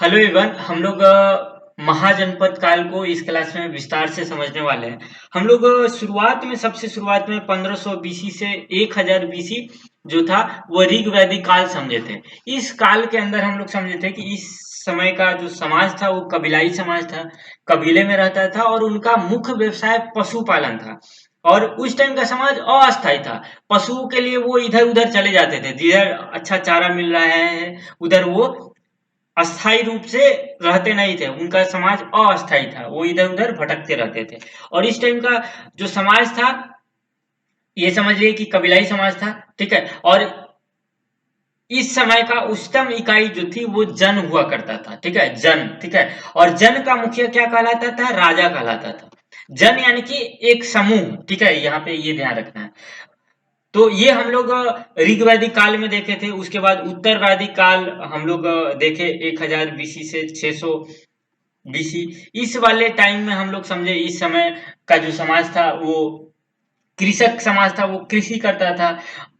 Hello everyone, हम लोग महाजनपद काल को इस क्लास में विस्तार से समझने वाले हैं। हम लोग सबसे शुरुआत में 1500 बीसी से 1000 बीसी जो था वो ऋग वैदिक काल समझे थे। इस काल के अंदर हम लोग समझे थे कि इस समय का जो समाज था वो कबीलाई समाज था, कबीले में रहता था और उनका मुख्य व्यवसाय पशुपालन था। और उस टाइम का समाज अस्थायी था। पशुओं के लिए वो इधर उधर चले जाते थे, जिधर अच्छा चारा मिल रहा है उधर वो अस्थायी रूप से रहते नहीं थे। उनका समाज अस्थायी था, वो इधर उधर भटकते रहते थे। और इस टाइम का जो समाज था, ये समझिए कि कबीलाई समाज था। ठीक है। और इस समय का उच्चतम इकाई जो थी वो जन हुआ करता था। ठीक है, जन। ठीक है। और जन का मुखिया क्या कहलाता था? राजा कहलाता था। जन यानी कि एक समूह। ठीक है, यहाँ पे ये ध्यान रखना है। तो ये हम लोग ऋग वैदिक काल में देखे थे। उसके बाद उत्तर वैदिक काल हम लोग देखे 1000 बीसी से 600 बीसी। इस वाले टाइम में हम लोग समझे इस समय का जो समाज था वो कृषक समाज था, वो कृषि करता था।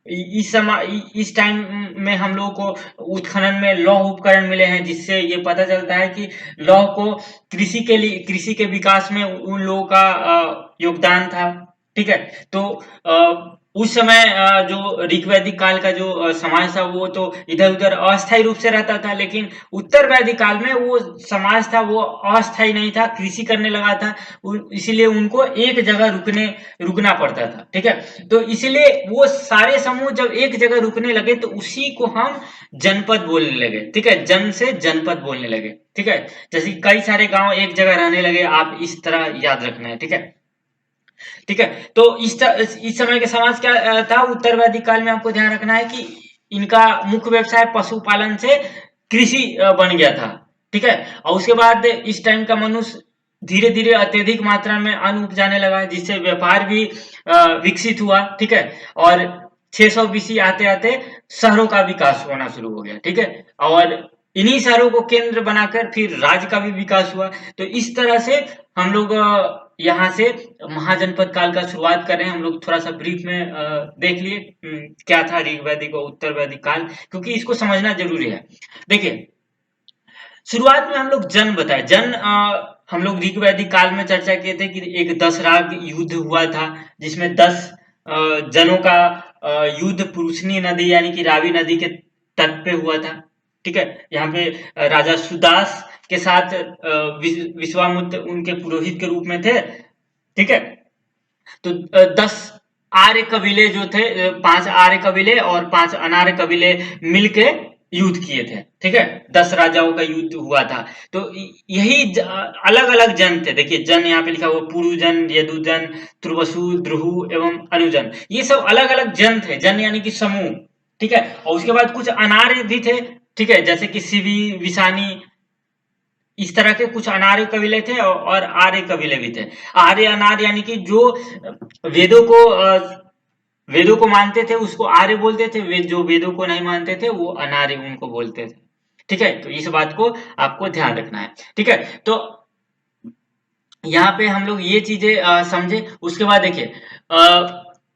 इस समय इस टाइम में हम लोगों को उत्खनन में लौह उपकरण मिले हैं, जिससे ये पता चलता है कि लौह को कृषि के विकास में उन लोगों का योगदान था। ठीक है। तो उस समय जो ऋग वैदिक काल का जो समाज था वो तो इधर उधर अस्थायी रूप से रहता था, लेकिन उत्तर वैदिक काल में वो समाज था वो अस्थायी नहीं था, कृषि करने लगा था। इसीलिए उनको एक जगह रुकना पड़ता था। ठीक है। तो इसलिए वो सारे समूह जब एक जगह रुकने लगे तो उसी को हम जनपद बोलने लगे। ठीक है, जन से जनपद बोलने लगे। ठीक है। जैसे कई सारे गांव एक जगह रहने लगे, आप इस तरह याद रखना है। ठीक है। ठीक है। तो इस समय के समाज क्या था उत्तर वैदिक काल में? आपको ध्यान रखना है कि इनका मुख्य व्यवसाय पशुपालन से कृषि बन गया था। ठीक है। और उसके बाद इस टाइम का मनुष्य धीरे धीरे अत्यधिक मात्रा में अन्न उपजाने लगा, जिससे व्यापार भी विकसित हुआ। ठीक है। और 600 बीसी आते आते शहरों का विकास होना शुरू हो गया। ठीक है। और इन्हीं शहरों को केंद्र बनाकर फिर राज्य का भी विकास हुआ। तो इस तरह से हम लोग यहाँ से महाजनपद काल का शुरुआत कर रहे हैं। हम लोग थोड़ा सा ब्रीफ में देख लिए क्या था ऋग वैदिक और उत्तर वैदिक काल, क्योंकि इसको समझना जरूरी है। देखिए, शुरुआत में हम लोग जन बताए। जन हम लोग ऋग वैदिक काल में चर्चा किए थे कि एक 10 राग युद्ध हुआ था, जिसमें 10 जनों का युद्ध पुरुषनी नदी यानी कि रावी नदी के तट पे हुआ था। ठीक है। यहाँ पे राजा सुदास के साथ विश्वामित्र उनके पुरोहित के रूप में थे। ठीक है। तो 10 आर्य कबीले जो थे, 5 आर्य कबीले और 5 अनार्य कबीले मिलके युद्ध किए थे। ठीक है। 10 राजाओं का युद्ध हुआ था। तो यही अलग अलग जन थे। देखिए, जन यहाँ पे लिखा हुआ पुरुजन, यदुजन, तुर्वसु, द्रुहु एवं अनुजन। ये सब अलग अलग जन थे। जन यानी कि समूह। ठीक है। और उसके बाद कुछ अनार्य भी थे। ठीक है, जैसे कि सिवी, विसानी, इस तरह के कुछ अनार्य कबीले थे और आर्य कबीले भी थे। आर्य अनार्य यानी कि जो वेदों को वेदों को मानते थे उसको आर्य बोलते थे, जो वेदों को नहीं मानते थे वो अनार्य उनको बोलते थे। ठीक है। तो इस बात को आपको ध्यान रखना है। ठीक है। तो यहाँ पे हम लोग ये चीजें समझे। उसके बाद देखिए,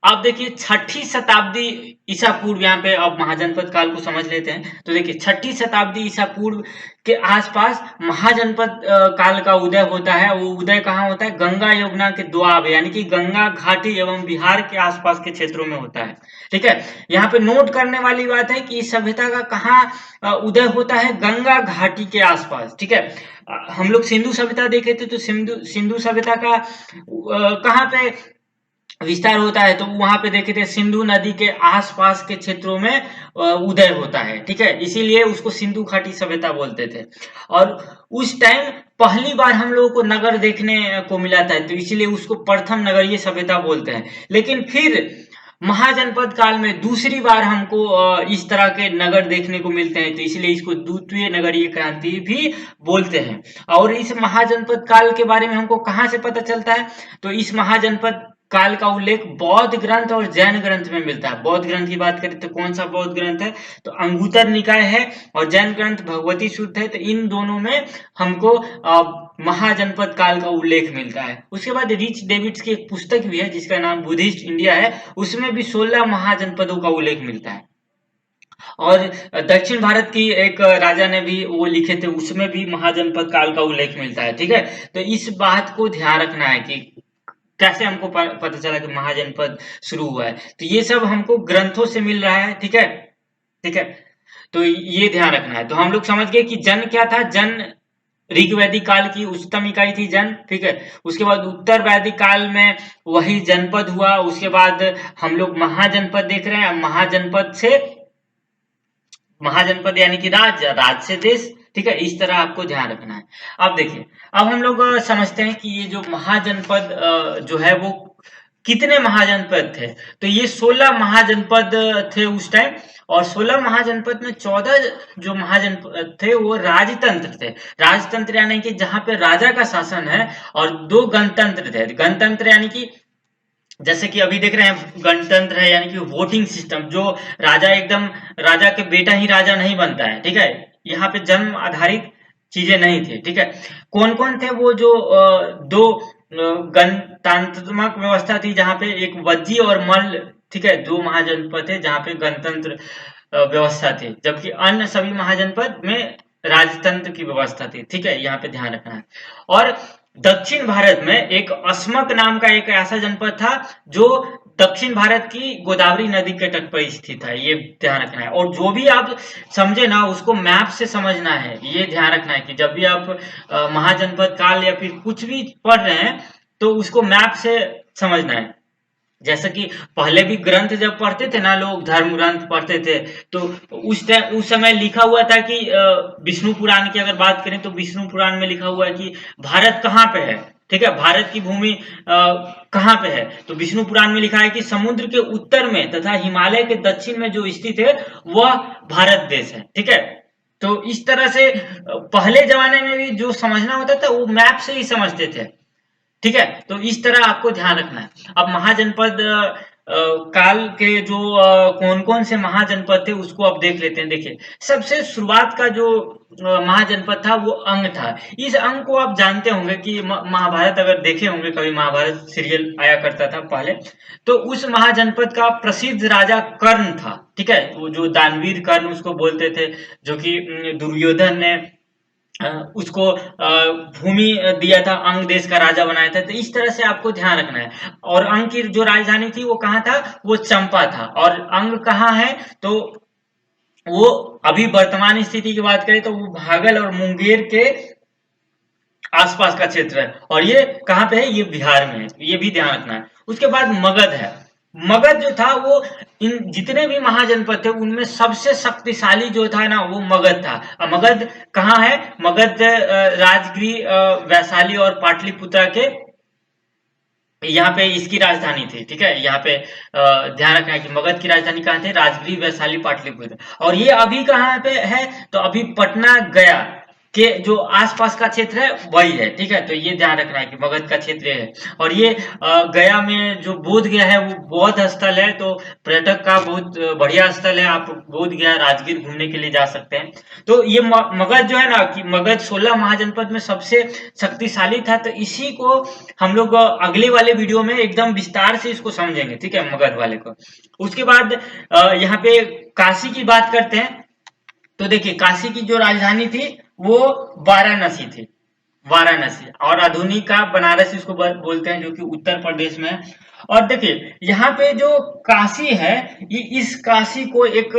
आप देखिए छठी शताब्दी ईसा पूर्व, यहाँ पे अब महाजनपद काल को समझ लेते हैं। तो देखिए, छठी शताब्दी ईसा पूर्व के आसपास महाजनपद काल का उदय होता है। वो उदय कहाँ होता है? गंगा यमुना के दोआब यानी कि गंगा घाटी एवं बिहार के आसपास के क्षेत्रों में होता है। ठीक है। यहाँ पे नोट करने वाली बात है कि इस सभ्यता का कहाँ उदय होता है? गंगा घाटी के आसपास। ठीक है। हम लोग सिंधु सभ्यता देखे थे, तो सिंधु सिंधु सभ्यता का कहाँ पे विस्तार होता है? तो वहां पे देखे थे सिंधु नदी के आसपास के क्षेत्रों में उदय होता है। ठीक है। इसीलिए उसको सिंधु घाटी सभ्यता बोलते थे। और उस टाइम पहली बार हम लोगों को नगर देखने को मिला था, तो इसीलिए उसको प्रथम नगरीय सभ्यता बोलते हैं। लेकिन फिर महाजनपद काल में दूसरी बार हमको इस तरह के नगर देखने को मिलते हैं, तो इसलिए इसको द्वितीय नगरीय क्रांति भी बोलते हैं। और इस महाजनपद काल के बारे में हमको कहाँ से पता चलता है? तो इस महाजनपद काल का उल्लेख बौद्ध ग्रंथ और जैन ग्रंथ में मिलता है। बौद्ध ग्रंथ की बात करें तो कौन सा बौद्ध ग्रंथ है? तो अंगुतर निकाय है। और जैन ग्रंथ भगवती सूत्र है। तो इन दोनों में हमको महाजनपद काल का उल्लेख मिलता है। उसके बाद रिच डेविड्स की एक पुस्तक भी है जिसका नाम बुद्धिस्ट इंडिया है, उसमें भी 16 महाजनपदों का उल्लेख मिलता है। और दक्षिण भारत की एक राजा ने भी वो लिखे थे, उसमें भी महाजनपद काल का उल्लेख मिलता है। ठीक है, तो इस बात को ध्यान रखना है कि कैसे हमको पता चला कि महाजनपद शुरू हुआ है। तो ये सब हमको ग्रंथों से मिल रहा है। ठीक है, ठीक है, तो ये ध्यान रखना है। तो हम लोग समझ गए कि जन क्या था। जन ऋग वैदिक काल की उच्चतम इकाई थी जन। ठीक है, उसके बाद उत्तर वैदिक काल में वही जनपद हुआ। उसके बाद हम लोग महाजनपद देख रहे हैं। महाजनपद से महाजनपद यानी कि राज्य, राज्य से देश। ठीक है, इस तरह आपको ध्यान रखना है। अब देखिए, अब हम लोग समझते हैं कि ये जो महाजनपद जो है वो कितने महाजनपद थे। तो ये 16 महाजनपद थे उस टाइम। और 16 महाजनपद में 14 जो महाजनपद थे वो राजतंत्र थे। राजतंत्र यानी कि जहां पे राजा का शासन है। और 2 गणतंत्र थे। गणतंत्र यानी कि जैसे कि अभी देख रहे हैं गणतंत्र है यानी कि वोटिंग सिस्टम, जो राजा एकदम राजा के बेटा ही राजा नहीं बनता है। ठीक है, यहाँ पे जन्म आधारित चीजें नहीं थी। ठीक है, कौन कौन थे वो जो दो गणतांत्रात्मक व्यवस्था थी जहां पे एक वज्जी और मल्ल। ठीक है, 2 महाजनपद थे जहां पे गणतंत्र व्यवस्था थी, जबकि अन्य सभी महाजनपद में राजतंत्र की व्यवस्था थी। ठीक है, यहाँ पे ध्यान रखना है। और दक्षिण भारत में एक अस्मक नाम का एक ऐसा जनपद था जो दक्षिण भारत की गोदावरी नदी के तट पर स्थित है। ये ध्यान रखना है। और जो भी आप समझे ना उसको मैप से समझना है। ये ध्यान रखना है कि जब भी आप महाजनपद काल या फिर कुछ भी पढ़ रहे हैं तो उसको मैप से समझना है। जैसे कि पहले भी ग्रंथ जब पढ़ते थे ना, लोग धर्म ग्रंथ पढ़ते थे, तो उस समय लिखा हुआ था कि विष्णु पुराण की अगर बात करें तो विष्णु पुराण में लिखा हुआ है कि भारत कहाँ पे है। ठीक है, भारत की भूमि कहाँ पे है। तो विष्णु पुराण में लिखा है कि समुद्र के उत्तर में तथा हिमालय के दक्षिण में जो स्थित है वह भारत देश है। ठीक है, तो इस तरह से पहले जमाने में भी जो समझना होता था वो मैप से ही समझते थे। ठीक है, तो इस तरह आपको ध्यान रखना है। अब महाजनपद काल के जो कौन कौन से महाजनपद थे उसको अब देख लेते हैं। देखिए, सबसे शुरुआत का जो महाजनपद था वो अंग था। इस अंग को आप जानते होंगे कि महाभारत अगर देखे होंगे कभी, महाभारत सीरियल आया करता था पहले, तो उस महाजनपद का प्रसिद्ध राजा कर्ण था। ठीक है, वो जो दानवीर कर्ण उसको बोलते थे, जो कि दुर्योधन ने उसको भूमि दिया था, अंग देश का राजा बनाया था। तो इस तरह से आपको ध्यान रखना है। और अंग की जो राजधानी थी वो कहाँ था, वो चंपा था। और अंग कहाँ है, तो वो अभी वर्तमान स्थिति की बात करें तो वो भागल और मुंगेर के आसपास का क्षेत्र है। और ये कहाँ पे है, ये बिहार में है। ये भी ध्यान रखना है। उसके बाद मगध है। मगध जो था वो इन जितने भी महाजनपद थे उनमें सबसे शक्तिशाली जो था ना वो मगध था। अब मगध कहाँ है, मगध राजगृह, वैशाली और पाटलिपुत्रा के यहाँ पे इसकी राजधानी थी। ठीक है, यहाँ पे ध्यान रखना है कि मगध की राजधानी कहाँ थी, राजगृह, वैशाली, पाटलिपुत्र। और ये अभी कहाँ पे है, तो अभी पटना गया के जो आसपास का क्षेत्र है वही है। ठीक है, तो ये ध्यान रखना है कि मगध का क्षेत्र है। और ये गया में जो बोध गया है वो बौद्ध स्थल है, तो पर्यटक का बहुत बढ़िया स्थल है। आप बोध गया राजगीर घूमने के लिए जा सकते हैं। तो ये मगध जो है ना, कि मगध 16 महाजनपद में सबसे शक्तिशाली था। तो इसी को हम लोग अगले वाले वीडियो में एकदम विस्तार से इसको समझेंगे। ठीक है, मगध वाले को। उसके बाद यहाँ पे काशी की बात करते हैं। तो देखिए, काशी की जो राजधानी थी वो वाराणसी थी, वाराणसी। और आधुनिक का बनारस इसको बोलते हैं, जो कि उत्तर प्रदेश में है। और देखिए, यहाँ पे जो काशी है, ये इस काशी को एक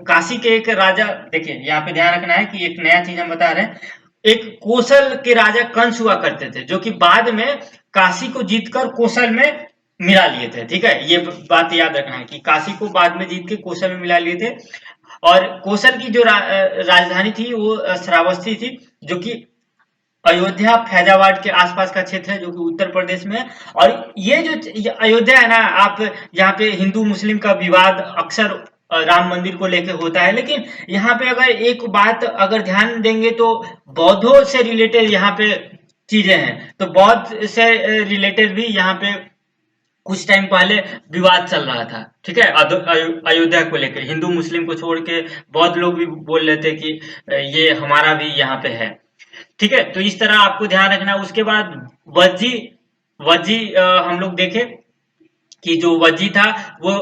काशी के एक राजा, देखिए यहाँ पे ध्यान रखना है कि एक नया चीज हम बता रहे हैं। एक कोसल के राजा कंस हुआ करते थे, जो कि बाद में काशी को जीतकर कोसल में मिला लिए थे। ठीक है, ये बात याद रखना है कि काशी को बाद में जीत के कोसल में मिला लिए थे। और कोसल की जो राजधानी थी वो श्रावस्ती थी, जो कि अयोध्या फैजाबाद के आसपास का क्षेत्र है, जो कि उत्तर प्रदेश में है। और ये जो अयोध्या है ना, आप यहाँ पे हिंदू मुस्लिम का विवाद अक्सर राम मंदिर को लेकर होता है, लेकिन यहाँ पे अगर एक बात अगर ध्यान देंगे तो बौद्धों से रिलेटेड यहाँ पे चीजें हैं। तो बौद्ध से रिलेटेड भी यहाँ पे कुछ टाइम पहले विवाद चल रहा था। ठीक है, अयोध्या को लेकर हिंदू मुस्लिम को छोड़ के बौद्ध लोग भी बोल रहे थे कि ये हमारा भी यहाँ पे है। ठीक है, तो इस तरह आपको ध्यान रखना है। उसके बाद वज्जी, वज्जी हम लोग देखें कि जो वज्जी था वो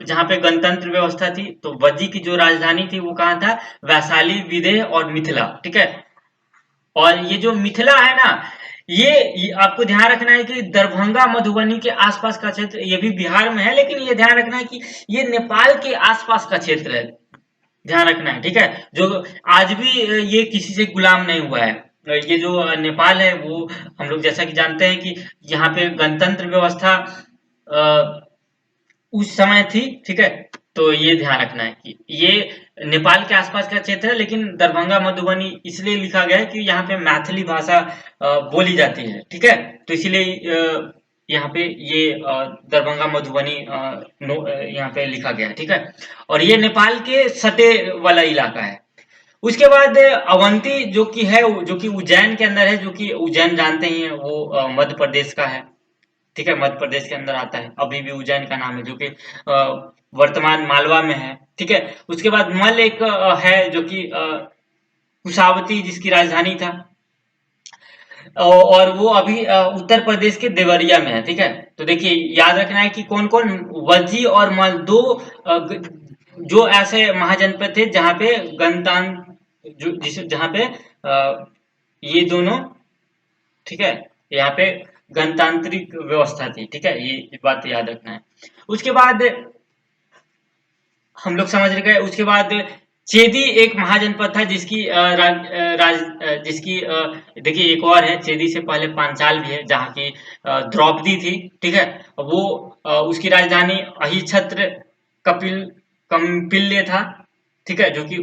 जहाँ पे गणतंत्र व्यवस्था थी, तो वज्जी की जो राजधानी थी वो कहाँ था, वैशाली, विदेह और मिथिला। ठीक है। और ये जो मिथिला है ना, ये आपको ध्यान रखना है कि दरभंगा मधुबनी के आसपास का क्षेत्र, ये भी बिहार में है, लेकिन ये ध्यान रखना है कि ये नेपाल के आसपास का क्षेत्र है। ध्यान रखना है, ठीक है। जो आज भी ये किसी से गुलाम नहीं हुआ है। ये जो नेपाल है वो, हम लोग जैसा कि जानते हैं कि यहाँ पे गणतंत्र व्यवस्था अ, उस समय थी। ठीक है। तो ये ध्यान रखना है कि ये नेपाल के आसपास का क्षेत्र है, लेकिन दरभंगा मधुबनी इसलिए लिखा गया है कि यहाँ पे मैथिली भाषा बोली जाती है। ठीक है। तो इसलिए यहाँ पे ये दरभंगा मधुबनी यहाँ पे लिखा गया है। ठीक है। और ये नेपाल के सटे वाला इलाका है। उसके बाद अवंती जो कि है, जो कि उज्जैन के अंदर है, जो कि उज्जैन जानते ही हैं वो मध्य प्रदेश का है। ठीक है। मध्य प्रदेश के अंदर आता है, अभी भी उज्जैन का नाम है, जो कि वर्तमान मालवा में है। ठीक है। उसके बाद मल एक है जो कि कुशावती जिसकी राजधानी था, और वो अभी उत्तर प्रदेश के देवरिया में है। ठीक है। तो देखिए याद रखना है कि कौन कौन, वज्जी और मल दो जो ऐसे महाजनपद थे जहाँ पे गणतंत्र, जहाँ पे ये दोनों, ठीक है, यहाँ पे गणतांत्रिक व्यवस्था थी। ठीक है। ये बात याद रखना है। उसके बाद हम लोग समझ गए। उसके बाद चेदी एक महाजनपद था जिसकी जिसकी देखिए एक और है, चेदी से पहले पांचाल भी है जहाँ की द्रौपदी थी। ठीक है। वो उसकी राजधानी अहिछत्र कपिल कम्पिल्य था। ठीक है। जो कि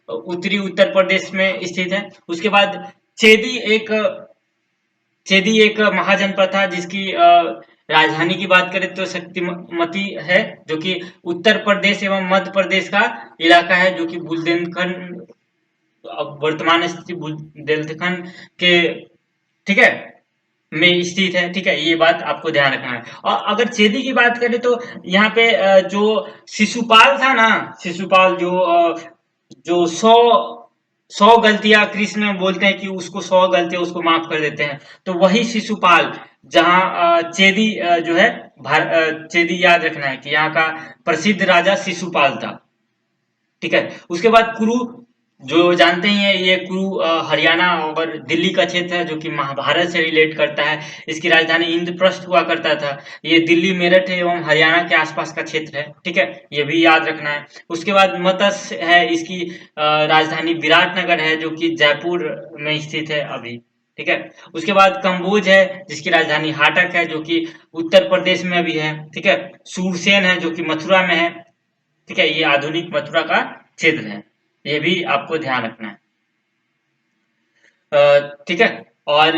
उत्तरी उत्तर प्रदेश में स्थित है। उसके बाद चेदी एक चेदी एक महाजनपद था जिसकी राजधानी की बात करें तो शक्तिमती है, जो कि उत्तर प्रदेश एवं मध्य प्रदेश का इलाका है, जो कि बुंदेलखंड, अब वर्तमान स्थिति बुंदेलखंड के, ठीक है, में स्थित है। ठीक है। ये बात आपको ध्यान रखना है। और अगर चेदी की बात करें तो यहाँ पे जो शिशुपाल था ना, शिशुपाल जो 100 गलतियां कृष्ण बोलते हैं कि उसको 100 गलतियां उसको माफ कर देते हैं, तो वही शिशुपाल, जहाँ चेदी जो है, चेदी याद रखना है कि यहाँ का प्रसिद्ध राजा शिशुपाल था। ठीक है। उसके बाद कुरु, जो जानते ही हैं, ये कुरु हरियाणा और दिल्ली का क्षेत्र है, जो कि महाभारत से रिलेट करता है। इसकी राजधानी इंद्रप्रस्थ हुआ करता था। ये दिल्ली, मेरठ एवं हरियाणा के आसपास का क्षेत्र है। ठीक है। ये भी याद रखना है। उसके बाद मत्स्य है, इसकी राजधानी विराटनगर है, जो कि जयपुर में स्थित है अभी। ठीक है। उसके बाद कंबोज है जिसकी राजधानी हाटक है, जो कि उत्तर प्रदेश में भी है। ठीक है। सूरसेन है जो कि मथुरा में है। ठीक है। ये आधुनिक मथुरा का क्षेत्र है। ये भी आपको ध्यान रखना है। ठीक है। और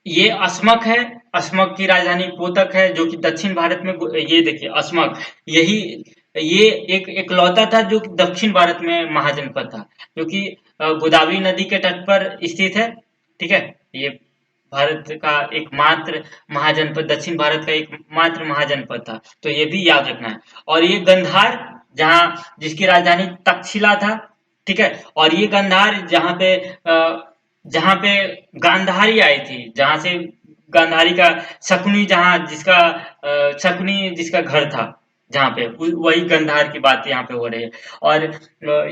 ये अस्मक है, अस्मक की राजधानी पोतक है, जो कि दक्षिण भारत में, ये देखिए अस्मक, यही ये एक एकलौता था जो कि दक्षिण भारत में महाजनपद था, जो कि गोदावरी नदी के तट पर स्थित है। ठीक है। ये भारत का एकमात्र महाजनपद, दक्षिण भारत का एकमात्र महाजनपद था। तो ये भी याद रखना है। और ये गंधार, जहाँ जिसकी राजधानी तक्षशिला था। ठीक है। और ये गंधार जहाँ पे गांधारी आई थी, जहां से गांधारी का शकुनी, जहाँ जिसका शकुनी जिसका घर था, जहाँ पे वही गंधार की बात यहाँ पे हो रही है। और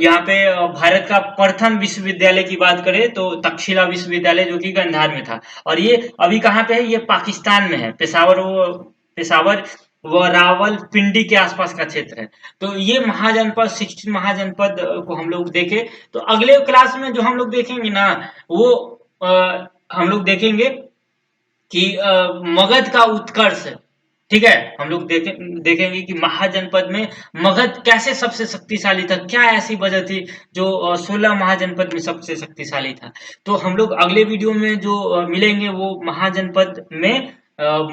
यहाँ पे भारत का प्रथम विश्वविद्यालय की बात करें तो तक्षशिला विश्वविद्यालय, जो कि गंधार में था। और ये अभी कहाँ पे है, ये पाकिस्तान में है, पेशावर व रावलपिंडी के आसपास का क्षेत्र है। तो ये महाजनपद, 16 महाजनपद को हम लोग देखें। तो अगले क्लास में जो हम लोग देखेंगे ना, वो हम लोग देखेंगे कि मगध का उत्कर्ष। ठीक है। हम लोग देखेंगे कि महाजनपद में मगध कैसे सबसे शक्तिशाली था, क्या ऐसी वजह थी जो 16 महाजनपद में सबसे शक्तिशाली था। तो हम लोग अगले वीडियो में जो मिलेंगे वो महाजनपद में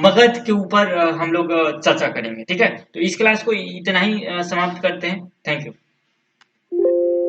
मगध के ऊपर हम लोग चर्चा करेंगे। ठीक है। तो इस क्लास को इतना ही समाप्त करते हैं। Thank you.